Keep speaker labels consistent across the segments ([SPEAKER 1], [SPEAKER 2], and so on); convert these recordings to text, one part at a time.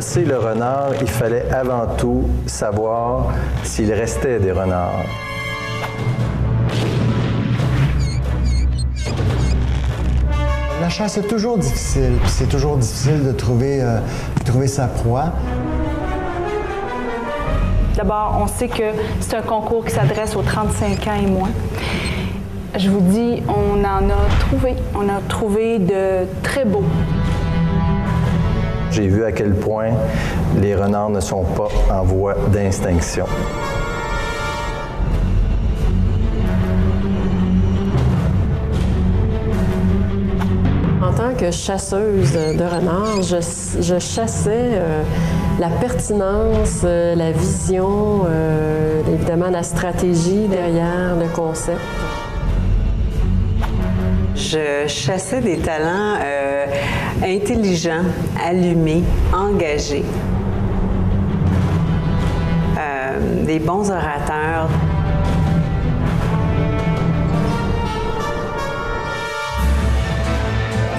[SPEAKER 1] chasser le renard, il fallait avant tout savoir s'il restait des renards.
[SPEAKER 2] La chasse est toujours difficile, puis c'est toujours difficile de trouver sa proie.
[SPEAKER 3] D'abord, on sait que c'est un concours qui s'adresse aux 35 ans et moins. Je vous dis, on en a trouvé de très beaux.
[SPEAKER 1] J'ai vu à quel point les renards ne sont pas en voie d'extinction.
[SPEAKER 4] En tant que chasseuse de renards, je chassais la pertinence, la vision, évidemment la stratégie derrière le concept.
[SPEAKER 5] Je chassais des talents intelligents, allumés, engagés, des bons orateurs.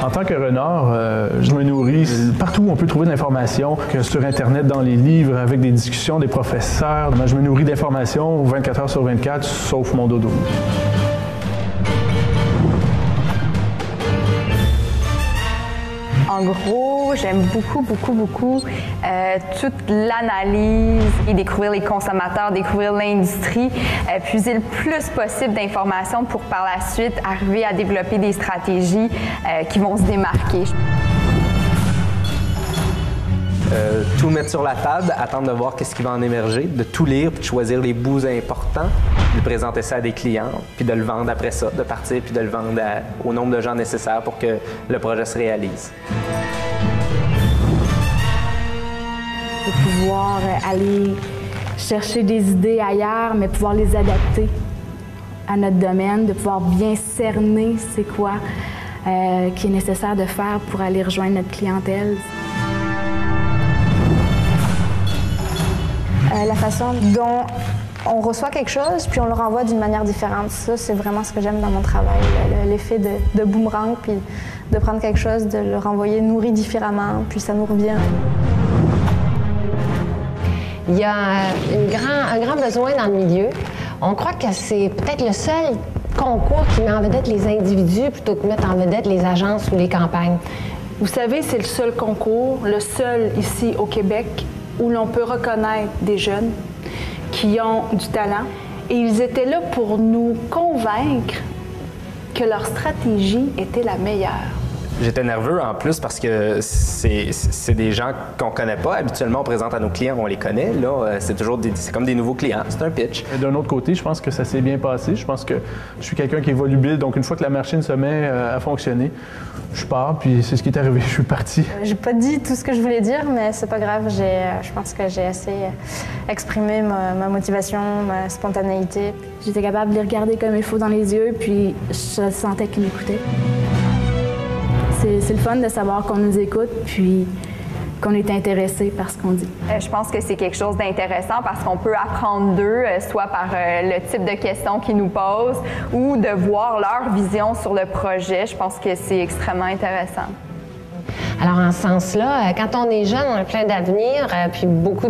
[SPEAKER 6] En tant que renard, je me nourris partout où on peut trouver de l'information, que sur Internet, dans les livres, avec des discussions des professeurs. Je me nourris d'informations 24 heures sur 24, sauf mon dodo.
[SPEAKER 3] En gros, j'aime beaucoup toute l'analyse et découvrir les consommateurs, découvrir l'industrie, puiser le plus possible d'informations pour par la suite arriver à développer des stratégies qui vont se démarquer.
[SPEAKER 7] Tout mettre sur la table, attendre de voir qu'est-ce qui va en émerger, de tout lire, puis de choisir les bouts importants, de présenter ça à des clients, puis de le vendre après ça, de partir puis de le vendre au nombre de gens nécessaires pour que le projet se réalise.
[SPEAKER 3] De pouvoir aller chercher des idées ailleurs, mais pouvoir les adapter à notre domaine, de pouvoir bien cerner c'est quoi qui est nécessaire de faire pour aller rejoindre notre clientèle.
[SPEAKER 8] La façon dont on reçoit quelque chose, puis on le renvoie d'une manière différente. Ça, c'est vraiment ce que j'aime dans mon travail, l'effet de boomerang, puis de prendre quelque chose, de le renvoyer nourri différemment, puis ça nous revient.
[SPEAKER 9] Il y a un grand besoin dans le milieu. On croit que c'est peut-être le seul concours qui met en vedette les individus plutôt que mettre en vedette les agences ou les campagnes.
[SPEAKER 3] Vous savez, c'est le seul concours, le seul ici au Québec, où l'on peut reconnaître des jeunes qui ont du talent. Et ils étaient là pour nous convaincre que leur stratégie était la meilleure.
[SPEAKER 7] J'étais nerveux en plus parce que c'est des gens qu'on connaît pas. Habituellement, on présente à nos clients, on les connaît. Là, c'est comme des nouveaux clients. C'est un pitch.
[SPEAKER 6] D'un autre côté, je pense que ça s'est bien passé. Je pense que je suis quelqu'un qui est volubile. Donc, une fois que la machine se met à fonctionner, je pars. Puis c'est ce qui est arrivé. Je suis parti.
[SPEAKER 8] J'ai pas dit tout ce que je voulais dire, mais c'est pas grave. Je pense que j'ai assez exprimé ma motivation, ma spontanéité.
[SPEAKER 3] J'étais capable de les regarder comme il faut dans les yeux, puis je sentais qu'ils m'écoutaient. C'est le fun de savoir qu'on nous écoute, puis qu'on est intéressé par ce qu'on dit.
[SPEAKER 10] Je pense que c'est quelque chose d'intéressant parce qu'on peut apprendre d'eux, soit par le type de questions qu'ils nous posent ou de voir leur vision sur le projet. Je pense que c'est extrêmement intéressant.
[SPEAKER 9] Alors, en ce sens-là, quand on est jeune, on a plein d'avenir, puis beaucoup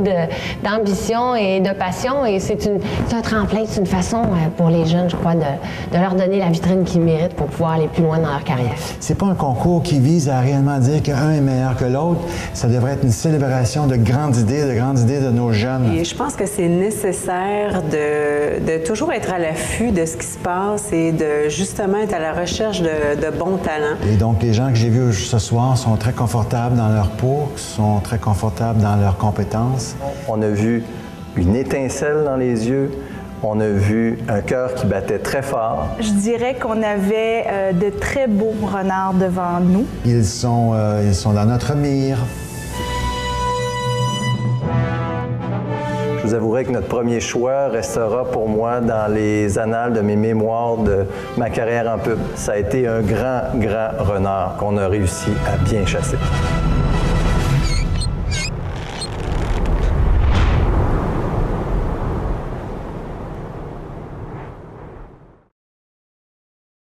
[SPEAKER 9] d'ambition et de passion. Et c'est un tremplin, c'est une façon pour les jeunes, je crois, de leur donner la vitrine qu'ils méritent pour pouvoir aller plus loin dans leur carrière.
[SPEAKER 2] C'est pas un concours qui vise à réellement dire qu'un est meilleur que l'autre. Ça devrait être une célébration de grandes idées de nos jeunes.
[SPEAKER 5] Et je pense que c'est nécessaire de toujours être à l'affût de ce qui se passe et de justement être à la recherche de bons talents.
[SPEAKER 2] Et donc, les gens que j'ai vus ce soir sont très confortables dans leur peau, sont très confortables dans leurs compétences.
[SPEAKER 1] On a vu une étincelle dans les yeux, on a vu un cœur qui battait très fort.
[SPEAKER 3] Je dirais qu'on avait de très beaux renards devant nous.
[SPEAKER 2] Ils sont dans notre mire.
[SPEAKER 1] Je vous avouerai que notre premier choix restera pour moi dans les annales de mes mémoires de ma carrière en pub. Ça a été un grand renard qu'on a réussi à bien chasser.